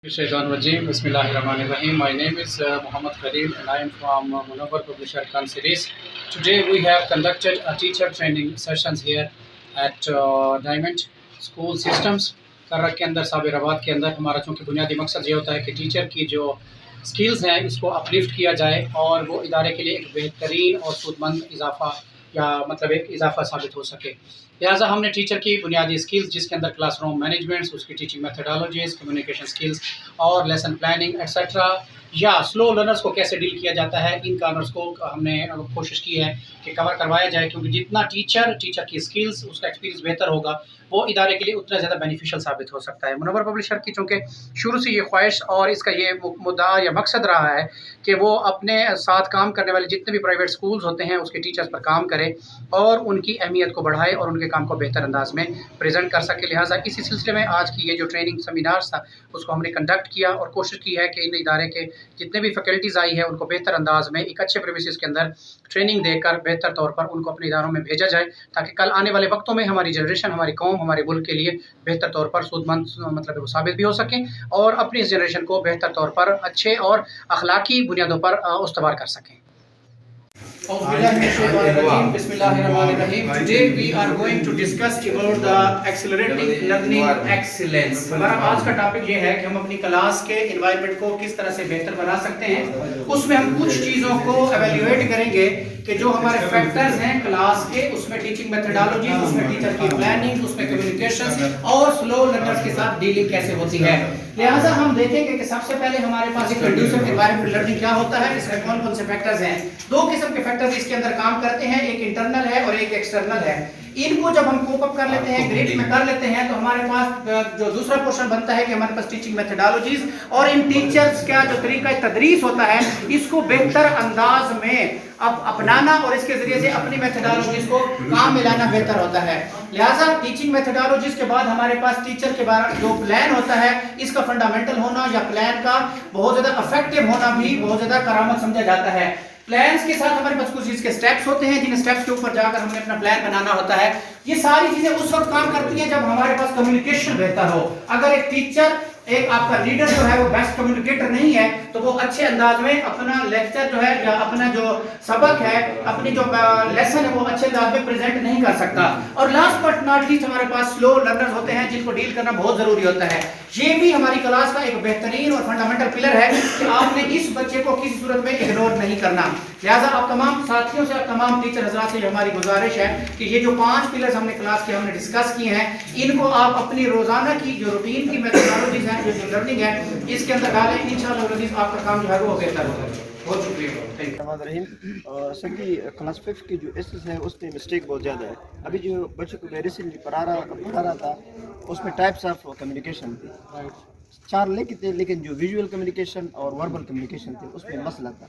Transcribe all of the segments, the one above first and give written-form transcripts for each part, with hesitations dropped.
Shaitan Bismillahirrahmanirrahim. My name is Muhammad Khalil and I am from Munawwar Publisher Khan series. Today we have conducted a teacher training sessions here at Diamond School Systems. Karrak के अंदर साबिराबाद के अंदर हमारा चूँकि बुनियादी मकसद ये होता है कि टीचर की जो स्किल्स हैं इसको अपलिफ्ट किया जाए और वो इदारे के लिए एक बेहतरीन और सूदमंद इजाफा या मतलब एक इजाफा साबित हो सके। लिहाजा हमने टीचर की बुनियादी स्किल्स जिसके अंदर क्लासरूम मैनेजमेंट्स, उसकी टीचिंग मेथडोलॉजीज़, कम्युनिकेशन स्किल्स और लेसन प्लानिंग एट्सेट्रा या स्लो लर्नर्स को कैसे डील किया जाता है, इन कॉर्नर्स को हमने कोशिश की है कि कवर करवाया जाए, क्योंकि जितना टीचर की स्किल्स, उसका एक्सपीरियंस बेहतर होगा, वो इदारे के लिए उतना ज़्यादा बेनिफिशियल साबित हो सकता है। मुनव्वर पब्लिशर की चूँकि शुरू से ये ख्वाहिश और इसका ये मुद्दा या मकसद रहा है कि वो अपने साथ काम करने वाले जितने भी प्राइवेट स्कूल्स होते हैं उसके टीचर्स पर काम करे और उनकी अहमियत को बढ़ाए और उनके काम को बेहतर अंदाज में प्रेजेंट कर सके। लिहाजा इसी सिलसिले में आज की ये जो ट्रेनिंग सेमिनार था उसको हमने कंडक्ट किया और कोशिश की है कि इन इदारे के जितने भी फैकल्टीज़ आई है उनको बेहतर अंदाज में एक अच्छे प्रीमिसेस के अंदर ट्रेनिंग देकर बेहतर तौर पर उनको अपने इदारों में भेजा जाए, ताकि कल आने वाले वक्तों में हमारी जनरेशन, हमारी कौम, हमारे मुल्क के लिए बेहतर तौर पर सूदमंद मतलब वो साबित भी हो सकें और अपनी इस जनरेशन को बेहतर तौर पर अच्छे और अखलाकी बुनियादों पर उस्तवार कर सकें। Today we are going to discuss about the accelerating learning excellence. हमारा आज का टॉपिक ये है कि हम अपनी क्लास के एनवायरनमेंट को किस तरह से बेहतर बना सकते हैं। उसमें हम कुछ चीज़ों को एवेल्युएट करेंगे कि जो हमारे फैक्टर्स हैं क्लास के, उसमें टीचिंग मेथडोलॉजी, उसमें टीचर की प्लानिंग, उसमें कम्युनिकेशन और स्लो लर्नर्स के साथ डीलिंग कैसे होती है। लिहाजा हम देखेंगे कि सबसे पहले हमारे पास एक कंड्यूसिव एनवायरनमेंट लर्निंग क्या होता है, इसमें कौन कौन से फैक्टर्स हैं। दो किस्म के फैक्टर्स इसके अंदर काम करते हैं, एक इंटरनल है और एक एक्सटर्नल है। इनको जब हम कोप अप कर लेते हैं, ग्रिड में कर लेते हैं, तो हमारे पास जो दूसरा पोर्शन बनता है कि हमारे पास टीचिंग मेथडोलॉजीज और इन टीचर्स का जो तरीका तदरीस होता है इसको बेहतर अंदाज में अब अपनाना और इसके जरिए से अपनी मेथडोलॉजीज को काम में लाना बेहतर होता है। लिहाजा टीचिंग मेथडोलॉजीज के बाद हमारे पास टीचर के बारे जो प्लान होता है इसका फंडामेंटल होना या प्लान का बहुत ज्यादा इफेक्टिव होना भी बहुत ज्यादा करामत समझा जाता है। प्लान्स के साथ हमारे पास कुछ इसके स्टेप्स होते हैं जिन स्टेप्स के ऊपर जाकर हमने अपना प्लान बनाना होता है। ये सारी चीजें उस वक्त काम करती हैं जब हमारे पास कम्युनिकेशन बेहतर हो। अगर एक टीचर, एक आपका लीडर जो है वो बेस्ट कम्युनिकेटर नहीं है तो वो अच्छे अंदाज में अपना लेक्चर जो है या अपना जो सबक है, अपनी जो लेसन है वो अच्छे अंदाज में प्रेजेंट नहीं कर सकता। और लास्ट बट नॉट लीस्ट हमारे पास स्लो लर्नर्स होते हैं जिनको डील करना बहुत जरूरी होता है। ये भी हमारी क्लास का एक बेहतरीन और फंडामेंटल पिलर है कि आपने इस बच्चे को किसी सूरत में इग्नोर नहीं करना। लिहाजा आप तमाम साथियों से, तमाम टीचर हजरात से हमारी गुजारिश है कि ये जो 5 पिलर्स हमने क्लास के हमने डिस्कस किए हैं इनको आप अपनी रोजाना की जो रूटीन की मेथडोलॉजीज हैं, जो लर्निंग है, इसके अंदर डालें। इंशाअल्लाह आपका काम जो है वो बेहतर होगा। बहुत शुक्रिया। सर की क्लास 5 की जो एसेस है उसमें मिस्टेक बहुत ज़्यादा है। अभी जो बच्चों को मैं रिसेंटली पढ़ा रहा था उसमें टाइप्स ऑफ कम्युनिकेशन थे, 4 लिखे थे, लेकिन जो विजुअल कम्युनिकेशन और वर्बल कम्युनिकेशन थे उसमें मसला था।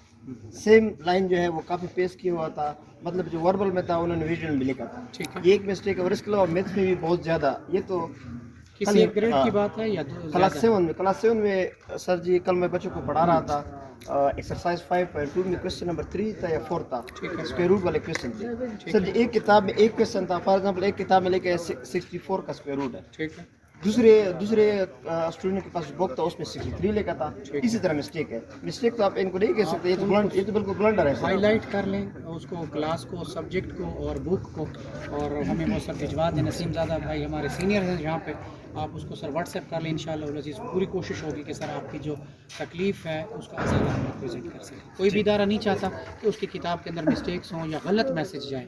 सेम लाइन जो है वो काफ़ी पेश किया हुआ था, मतलब जो वर्बल में था उन्होंने विजुअल में लिखा था। ये एक मिस्टेक है। और इसके अलावा मैथ्स में भी बहुत ज़्यादा, ये तो किसी एक ग्रेड की बात है या क्लास 7 में सर जी कल मैं बच्चों को पढ़ा रहा था, एक्सरसाइज 5.2 में क्वेश्चन नंबर 3 था या 4 था, स्क्वायर रूट वाले क्वेश्चन थे। सर जी एक किताब में एक क्वेश्चन था, फॉर एग्जांपल एक किताब में लेके 64 का स्क्वायर रूट है, ठीक है। दूसरे स्टूडेंट के पास बुक था उसमें 63 लिखा था। इसी तरह मिस्टेक है। मिस्टेक तो आप इनको नहीं कह सकते, ये तो बिल्कुल ब्लंडर है। हाईलाइट कर लें उसको, क्लास को, सब्जेक्ट को और बुक को, और हमें वो सब भिजवा दें। नसीम ज़ादा भाई हमारे सीनियर हैं यहाँ पे, आप उसको सर व्हाट्सएप कर लें। इंशाअल्लाह पूरी कोशिश होगी कि सर आपकी जो तकलीफ़ है उसका ज़्यादा हम प्रेजेंट कर सकें। कोई भी इदारा नहीं चाहता कि उसकी किताब के अंदर मिस्टेक्स हों या गलत मैसेज जाए।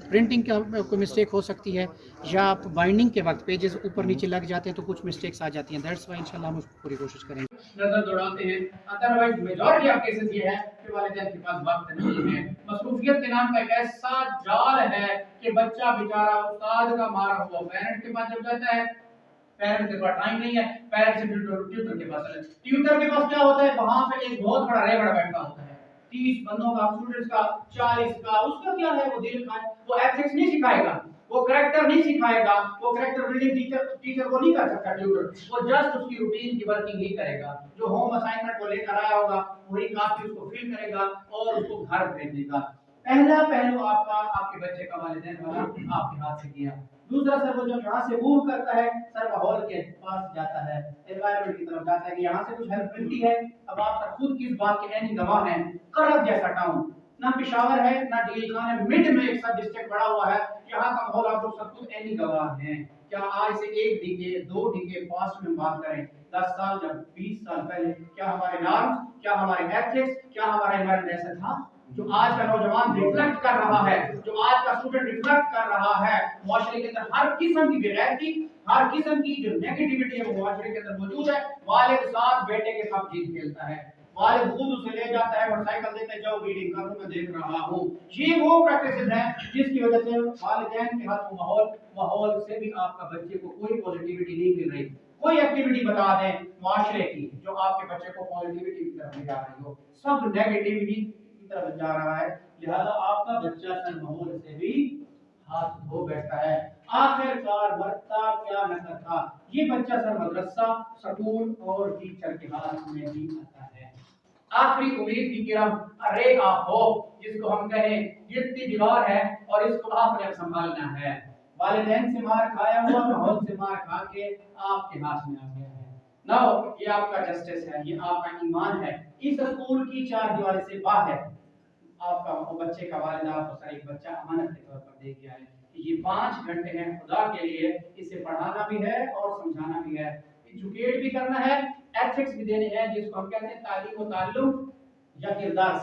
प्रिंटिंग का कोई मिस्टेक हो सकती है या आप बाइंडिंग के वक्त पेजेस ऊपर नीचे लग जाते हैं तो कुछ मिस्टेक्स आ जाती हैं। दैट्स व्हाई इंशाल्लाह हम उसको पूरी कोशिश करेंगे। नजर दौड़ाते हैं, अदरवाइज मेजॉरिटी ऑफ केसेस ये है कि वालिदैन के पास वक्त नहीं है। मसरूफियत के नाम का एक ऐसा जाल है कि बच्चा बेचारा उस्ताद का मारा हुआ पेरेंट के पास जब जाता है, पेरेंट के पास टाइम नहीं है, पेरेंट से ट्यूटर के पास है। ट्यूटर के पास क्या होता है, वहां पे एक बहुत बड़ा रेगड़ बैठा होता है, 30 बंदों का, स्टूडेंट्स का, 40 का। उसका क्या है, वो दिल खाए, वो एथिक्स नहीं सिखाएगा, वो करैक्टर नहीं सिखाएगा, वो करैक्टर बिल्डिंग टीचर को नहीं कर सकता ट्यूटर। वो जस्ट उसकी रूटीन की वर्किंग ही करेगा। जो होम असाइनमेंट वो लेकर आया होगा वही काफी उसको फिल करेगा और उसको घर भेज देगा। पहला पहलू आपका आपके बच्चे का वालिदैन वाला आपके हाथ से किया। दूसरा सर वो जब यहाँ से मूव करता है सर माहौल के पास जाता है, एनवायरनमेंट की तरफ जाता है कि यहाँ से कुछ हेल्प मिलती है। अब आप सर खुद की इस बात के ऐनी गवाह हैं, करब जैसा टाउन, ना पेशावर है ना डीए खान है, मिड में एक सब डिस्ट्रिक्ट बड़ा हुआ है, यहाँ का माहौल आप लोग सब खुद ऐनी गवाह हैं। क्या आज से 1 डिके 2 डिके पास्ट में बात करें, 10 साल जब 20 साल पहले, क्या हमारे नॉर्म्स, क्या हमारे एथिक्स, क्या हमारा एनवायरनमेंट ऐसा था? जो आज का नौजवान रिफ्लेक्ट कर रहा है, जो आज का स्टूडेंट रिफ्लेक्ट कर रहा है, मुआशरे के अंदर हर किस्म की बेगैरती, हर किस्म की जो नेगेटिविटी है वो मुआशरे के अंदर मौजूद है। वालिद साथ बेटे के साथ जीत खेलता है, वालिद खुद उसे ले जाता है, मोटरसाइकिल देते जाओ रीडिंग करो, मैं देख रहा हूँ। ये वो प्रैक्टिसेस हैं जिसकी वजह से वालिदैन के हाथ माहौल से भी आपका बच्चे को कोई पॉजिटिविटी नहीं मिल रही। कोई एक्टिविटी बता दें मुआशरे की जो आपके बच्चे को पॉजिटिविटी की तरफ ले जा रही हो, सब नेगेटिविटी की तरफ जा रहा है। लिहाजा आपका बच्चा सर माहौल से भी हाथ धो बैठा है। आखिरकार मरता क्या न करता, ये बच्चा सर मदरसा, स्कूल और टीचर के हाथ में भी आता है। आखिरी उम्मीद की किरण, अरे आप हो जिसको हम कहें गिरती दीवार है और इसको आपने संभालना है। वालिदैन से मार खाया हुआ माहौल से मार खा के आपके हाथ में आ गया है। नाउ ये आपका जस्टिस है, ये आपका ईमान है। इस स्कूल की 4 दीवारी से बाहर आपका वो बच्चे का वालिद आपको सर एक बच्चा अमानत के तौर पर दे गया है कि ये 5 घंटे हैं खुदा के लिए, इसे पढ़ाना भी है और समझाना भी है, एजुकेट भी करना है, एथिक्स भी देने हैं, जिसको हम कहते हैं तालीम व ताल्लुम या किरदार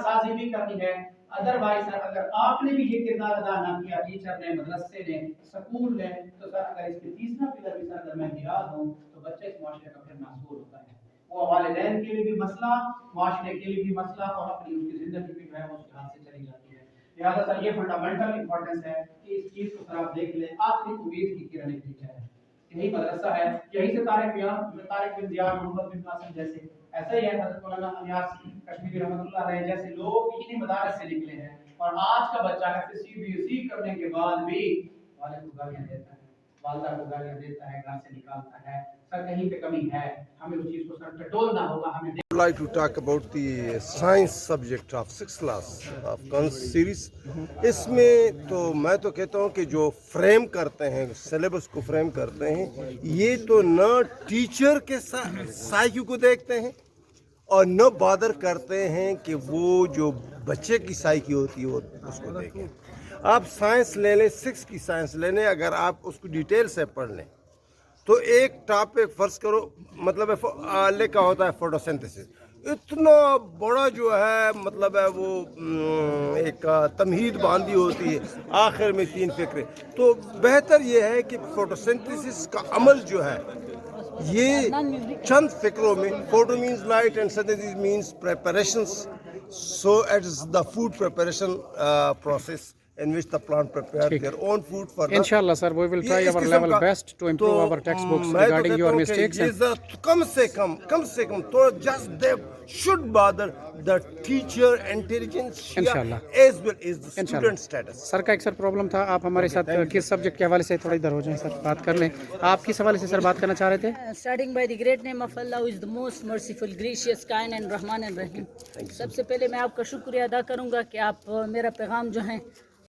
साजी भी करनी है। अदरवाइज सर अगर आपने भी ये किरदार अदा ना किया, टीचर ने, मदरसे ने, स्कूल ने, तो सर अगर इसके तीसरा पिलर भी सर अगर मैं गिरा दूं तो बच्चा इस मुआशरे का फिर नासूर होता है। वो वालिदैन के लिए भी मसला, मुआशरे के लिए भी मसला और अपनी उसकी जिंदगी भी है उसके हाथ से चली जाती है। लिहाजा सर ये फंडामेंटल इंपॉर्टेंस है कि इस चीज को सर आप देख लें। आखिरी उम्मीद की किरण एक टीचर है, यही मदरसा है, यही से तारिक बिन जियाद, मोहम्मद बिन कासिम जैसे, ऐसे ही है हज़रत मौलाना अनियास कश्मीरी रहमतुल्लाह अलैह जैसे लोग इन्हीं मदारस से निकले हैं। और आज का बच्चा सीबीएसई करने के बाद भी वालिद को गालियां देता है, वालिदा को गालियां देता है, घर से निकालता है। सर कहीं पे कमी है, हमें उस चीज को सर टटोलना होगा। हमें I would like to talk about the science subject of 6th class of Guns series. इसमें तो मैं तो कहता हूँ कि जो फ्रेम करते हैं, सिलेबस को फ्रेम करते हैं, ये तो न टीचर के साइकी को देखते हैं और न बादर करते हैं कि वो जो बच्चे की साइकी होती है वो उसको देखें। आप साइंस ले लें, 6 की साइंस ले लें, अगर आप उसको डिटेल से पढ़ लें तो एक टॉपिक फर्ज करो, मतलब लिखा होता है फोटोसिंथेसिस, इतना बड़ा जो है मतलब है वो एक तमहीद बांधी होती है, आखिर में 3 फिक्रे। तो बेहतर ये है कि फोटोसिंथेसिस का अमल जो है ये चंद फिक्रों में, photo means light and synthesis means preparations, so it is the food preparation process in which the plant prepare their own food for the... Inshallah sir, we will try our level best to improve our textbooks regarding your mistakes. कम से कम तो just they should bother the teacher intelligence Inshallah as well as the student status. Sir का एक sir problem था, आप हमारे साथ किस subject के हवाले से थोड़ा इधर हो जाएं सर, बात कर लें। आप किस हवाले से सर बात करना चाह रहे थे? Starting by the great name of Allah who is the most merciful, gracious, kind and Rahman and Rahim. सबसे पहले मैं आपका शुक्रिया अदा करूंगा कि आप मेरा पैगाम जो है